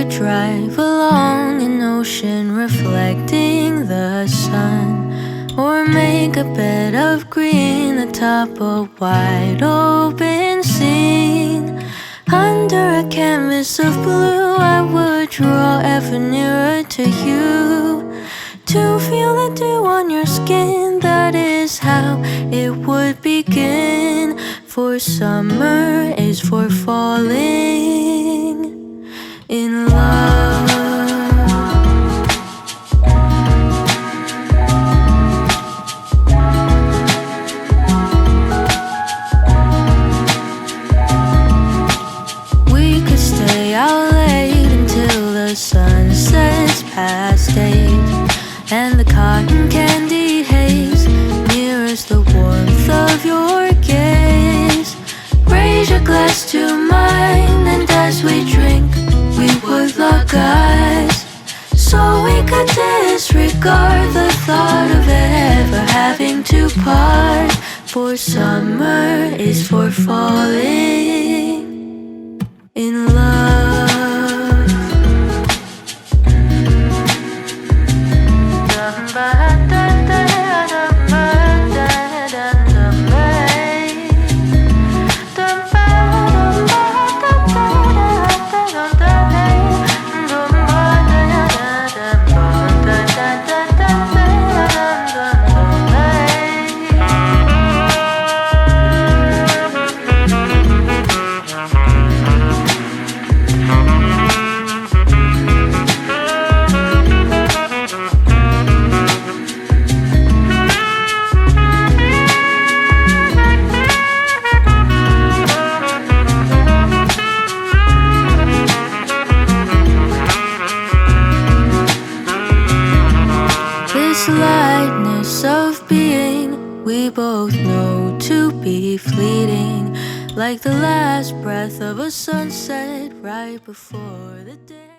could drive along an ocean reflecting the sun, or make a bed of green atop a wide open scene. Under a canvas of blue I would draw ever nearer to you, to feel the dew on your skin. That is how it would begin. For summer is for falling in love. We could stay out late until the sun sets past 8, and the cotton candy haze mirrors the warmth of your gaze. Raise your glass to mine, and as we drink we would lock eyes, so we could disregard the thought of ever having to part. For summer is for falling in love. Lightness of being we both know to be fleeting, like the last breath of a sunset right before the day.